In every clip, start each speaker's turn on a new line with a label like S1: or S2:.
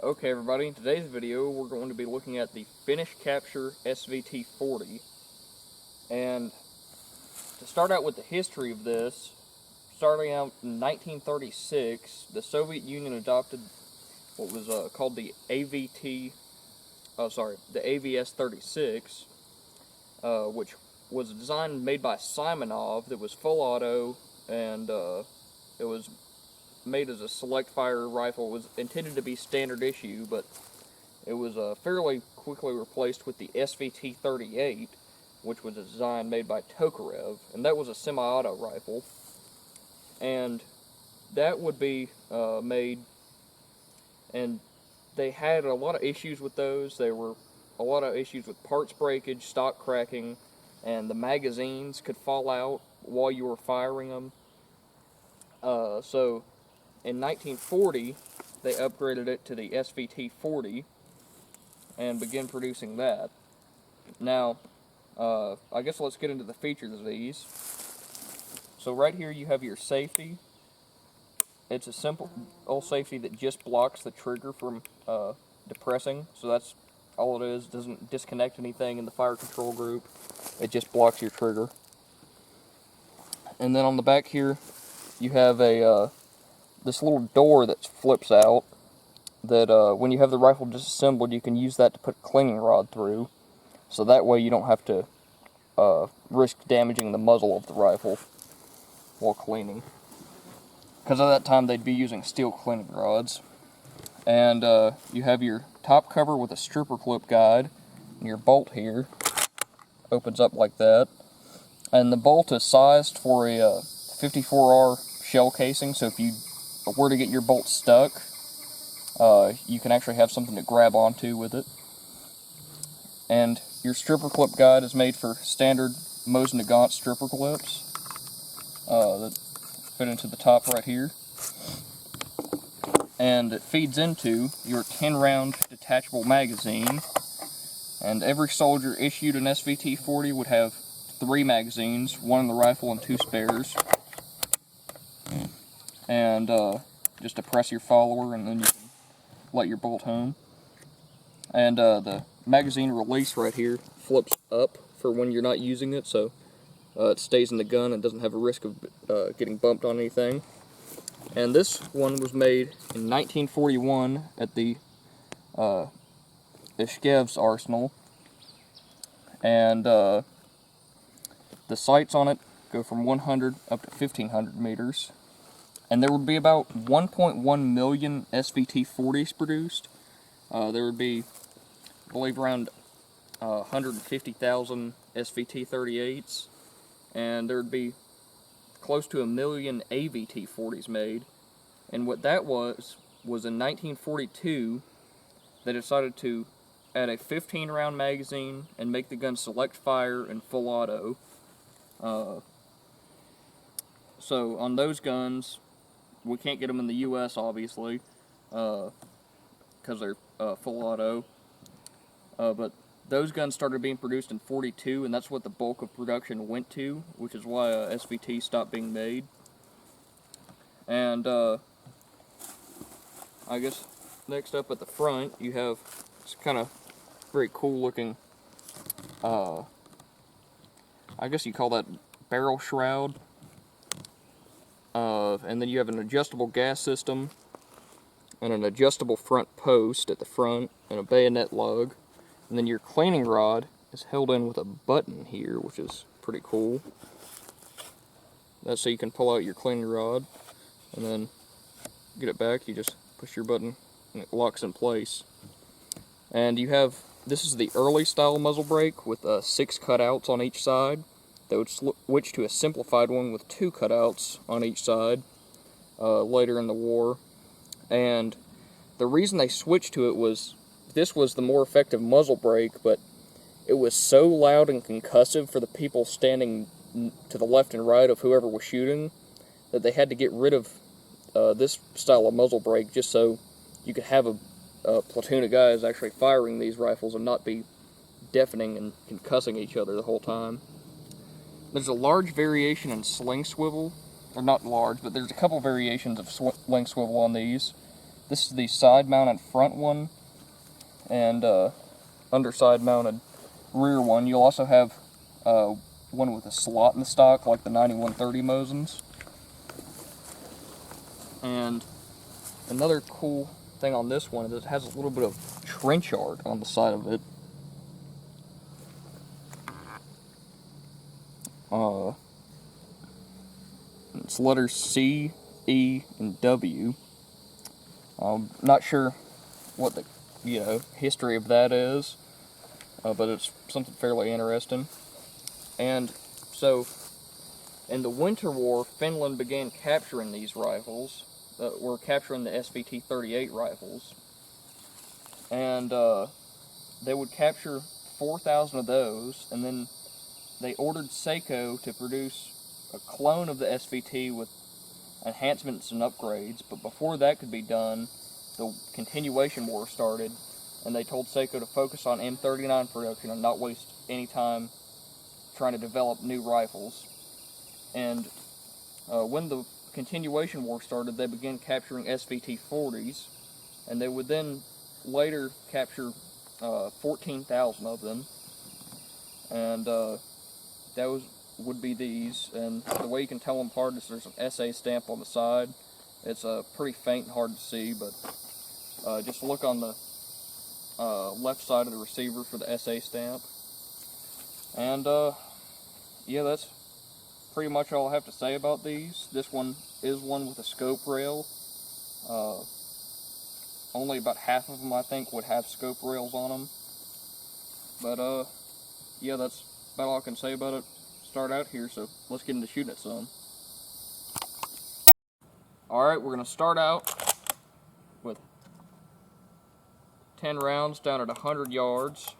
S1: Okay everybody, in today's video we're going to be looking at the Finnish Capture SVT-40. And to start out with the history of this, starting out in 1936, the Soviet Union adopted what was called the AVS-36, which was a design made by Simonov that was full auto, and it was made as a select fire rifle. It was intended to be standard issue, but it was fairly quickly replaced with the SVT-38, which was a design made by Tokarev, and that was a semi-auto rifle. And that would be made, and they had a lot of issues with those. There were a lot of issues with parts breakage, stock cracking, and the magazines could fall out while you were firing them. So in 1940, they upgraded it to the SVT-40 and began producing that. Now, I guess let's get into the features of these. So right here you have your safety. It's a simple old safety that just blocks the trigger from depressing. So that's all it is. It doesn't disconnect anything in the fire control group. It just blocks your trigger. And then on the back here, you have a this little door that flips out, that when you have the rifle disassembled, you can use that to put a cleaning rod through, so that way you don't have to risk damaging the muzzle of the rifle while cleaning, because at that time they'd be using steel cleaning rods. And you have your top cover with a stripper clip guide, and your bolt here opens up like that, and the bolt is sized for a 54R shell casing, so if you were to get your bolt stuck, you can actually have something to grab onto with it. And your stripper clip guide is made for standard Mosin-Nagant stripper clips that fit into the top right here. And it feeds into your 10-round detachable magazine. And every soldier issued an SVT-40 would have 3 magazines, 1 in the rifle and 2 spares. And just depress your follower, and then you can let your bolt home. And the magazine release right here flips up for when you're not using it, so it stays in the gun and doesn't have a risk of getting bumped on anything. And this one was made in 1941 at the Ishkev's arsenal, and the sights on it go from 100 up to 1,500 meters. And there would be about 1.1 million SVT-40s produced. There would be, I believe, around 150,000 SVT-38s. And there would be close to 1 million AVT-40s made. And what that was in 1942, they decided to add a 15-round magazine and make the gun select fire and full auto. So on those guns, we can't get them in the U.S., obviously, because they're full auto. But those guns started being produced in 42, and that's what the bulk of production went to, which is why SVT stopped being made. And I guess next up at the front, you have this kind of very cool looking, I guess you call that barrel shroud. And then you have an adjustable gas system, and an adjustable front post at the front, and a bayonet lug. And then your cleaning rod is held in with a button here, which is pretty cool. That's so you can pull out your cleaning rod, and then get it back, you just push your button, and it locks in place. And you have, this is the early style muzzle brake with 6 cutouts on each side. They would switch to a simplified one with 2 cutouts on each side later in the war. And the reason they switched to it was, this was the more effective muzzle brake, but it was so loud and concussive for the people standing to the left and right of whoever was shooting, that they had to get rid of this style of muzzle brake just so you could have a platoon of guys actually firing these rifles and not be deafening and concussing each other the whole time. There's a large variation in sling swivel, or not large, but there's a couple variations of sling swivel on these. This is the side-mounted front one, and underside-mounted rear one. You'll also have one with a slot in the stock, like the 9130 Mosins. And another cool thing on this one is it has a little bit of trench art on the side of it. It's letters C, E, and W. I'm not sure what the history of that is, but it's something fairly interesting. And so, in the Winter War, Finland began capturing these rifles. Were capturing the SVT-38 rifles, and they would capture 4,000 of those, and then they ordered Seiko to produce a clone of the SVT with enhancements and upgrades. But before that could be done, the continuation war started, and they told Seiko to focus on M39 production and not waste any time trying to develop new rifles. And when the continuation war started, they began capturing SVT-40s, and they would then later capture 14,000 of them, and those would be these. And the way you can tell them apart is there's an SA stamp on the side. It's pretty faint and hard to see, but just look on the left side of the receiver for the SA stamp. And yeah, that's pretty much all I have to say about these. This one is one with a scope rail. Only about half of them, I think, would have scope rails on them. But yeah, that's about all I can say about it. Start out here, so let's get into shooting at some. Alright, we're going to start out with 10 rounds down at 100 yards.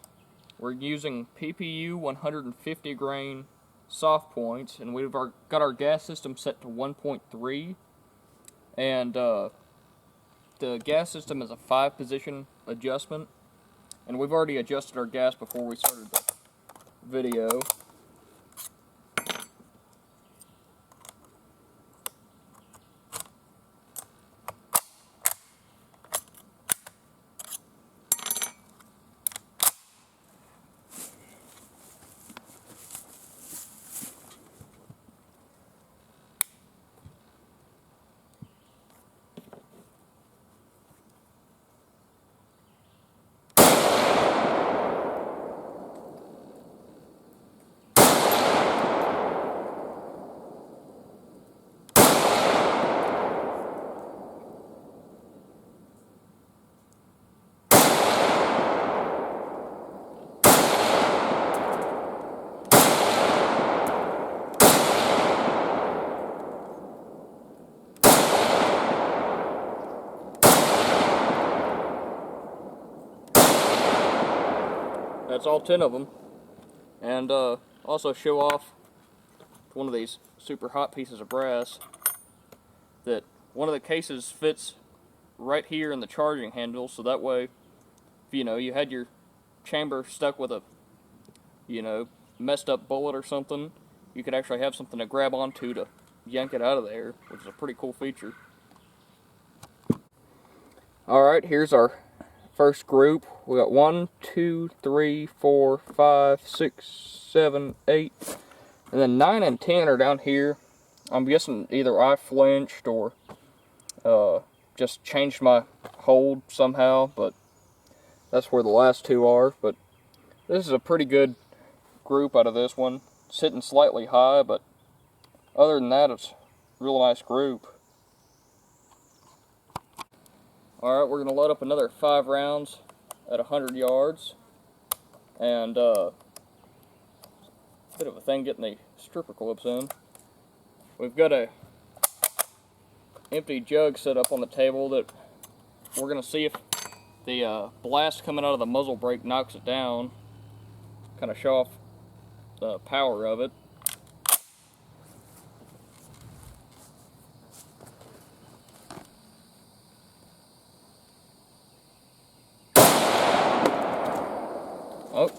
S1: We're using PPU 150 grain soft points, and we've got our gas system set to 1.3, and the gas system is a 5-position adjustment, and we've already adjusted our gas before we started the video. That's all 10 of them. And also show off one of these super hot pieces of brass that one of the cases fits right here in the charging handle, so that way if you had your chamber stuck with a messed up bullet or something, you could actually have something to grab onto to yank it out of there, which is a pretty cool feature. Alright, here's our first group. We got 1, 2, 3, 4, 5, 6, 7, 8, and then 9 and 10 are down here. I'm guessing either I flinched or just changed my hold somehow, but that's where the last 2 are. But this is a pretty good group out of this one. It's hitting slightly high, but other than that, it's a real nice group. Alright, we're going to load up another 5 rounds at 100 yards. And bit of a thing getting the stripper clips in. We've got a empty jug set up on the table that we're going to see if the blast coming out of the muzzle brake knocks it down. Kind of show off the power of it. Oh,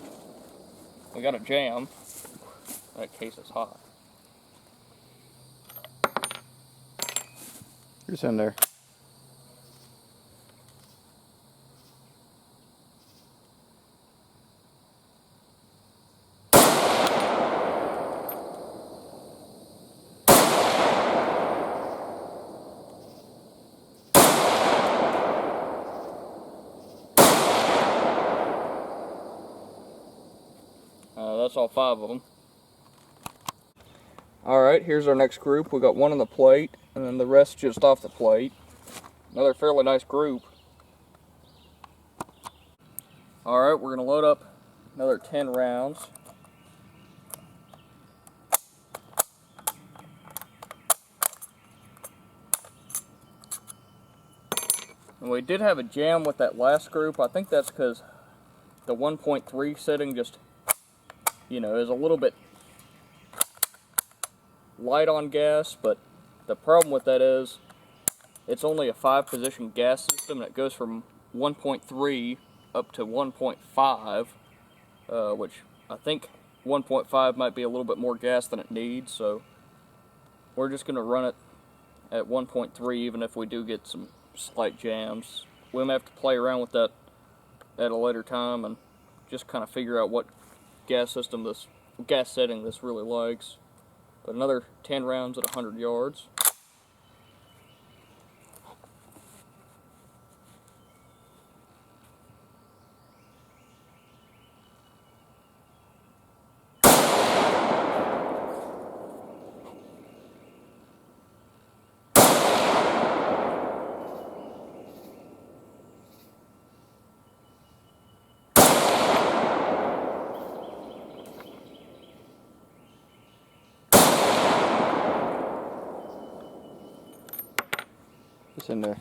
S1: we got a jam. That case is hot.
S2: Who's in there?
S1: that's all 5 of them. Alright, here's our next group. We got one on the plate, and then the rest just off the plate. Another fairly nice group. Alright, we're going to load up another 10 rounds. And we did have a jam with that last group. I think that's because the 1.3 setting just, is a little bit light on gas, but the problem with that is it's only a 5-position gas system, and it goes from 1.3 up to 1.5, which I think 1.5 might be a little bit more gas than it needs, so we're just going to run it at 1.3 even if we do get some slight jams. We may have to play around with that at a later time and just kind of figure out what gas setting this really likes. But another 10 rounds at 100 yards. It's in there.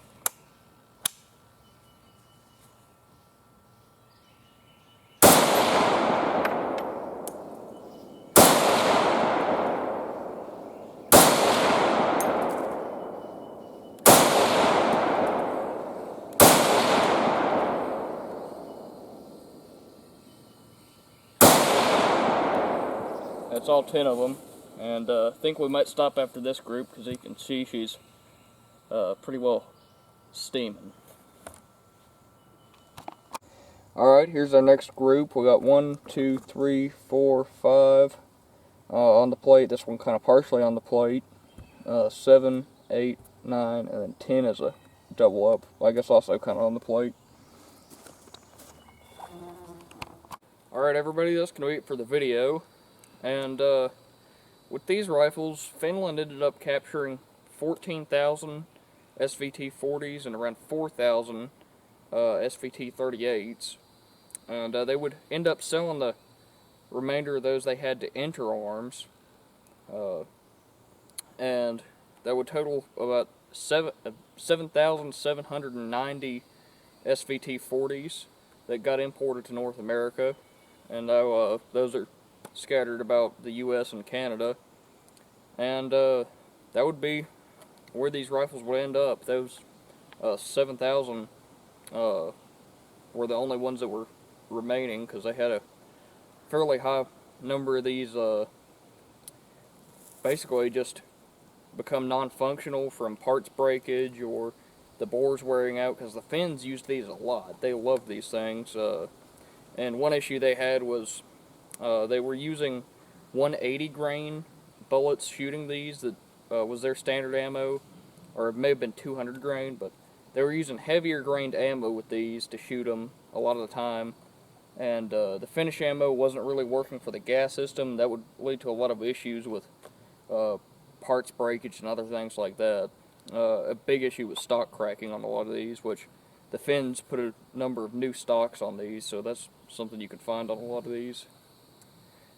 S1: That's all 10 of them, and I think we might stop after this group because you can see she's pretty well steaming. Alright, here's our next group. We got 1, 2, 3, 4, 5 on the plate. This one kind of partially on the plate. 7, 8, 9, and then 10 is a double up. I guess also kind of on the plate. Alright everybody, that's going to be it for the video. And with these rifles, Finland ended up capturing 14,000 SVT-40s and around 4,000 SVT-38s. And they would end up selling the remainder of those they had to Interarms. And that would total about 7,790 SVT-40s that got imported to North America. And those are scattered about the US and Canada. And that would be where these rifles would end up. Those 7,000 were the only ones that were remaining, because they had a fairly high number of these basically just become non-functional from parts breakage or the bores wearing out, because the Finns used these a lot. They loved these things. And one issue they had was they were using 180 grain bullets shooting these. That was their standard ammo, or it may have been 200 grain, but they were using heavier grained ammo with these to shoot them a lot of the time. And the Finnish ammo wasn't really working for the gas system. That would lead to a lot of issues with parts breakage and other things like that. A big issue was stock cracking on a lot of these, which the Finns put a number of new stocks on these, so that's something you can find on a lot of these.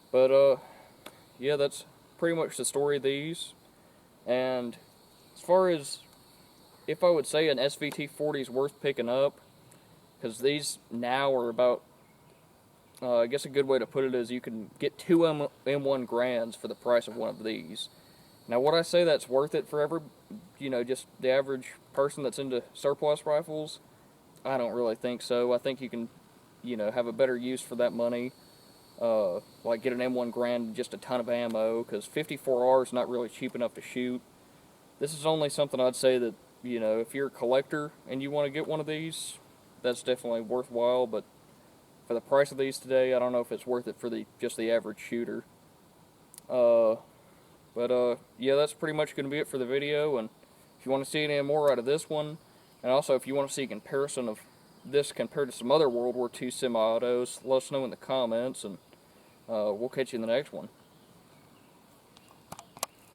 S1: But yeah, that's pretty much the story of these. And as far as if I would say an SVT-40 is worth picking up, because these now are about, I guess a good way to put it is you can get 2 M1 Grands for the price of one of these. Now, would I say that's worth it for just the average person that's into surplus rifles? I don't really think so. I think you can, have a better use for that money. Like get an M1 Grand and just a ton of ammo, because 54R is not really cheap enough to shoot. This is only something I'd say that, if you're a collector and you want to get one of these, that's definitely worthwhile, but for the price of these today, I don't know if it's worth it for just the average shooter. Yeah, that's pretty much going to be it for the video, and if you want to see any more out of this one, and also if you want to see a comparison of this compared to some other World War II semi-autos, let us know in the comments, and We'll catch you in the next one.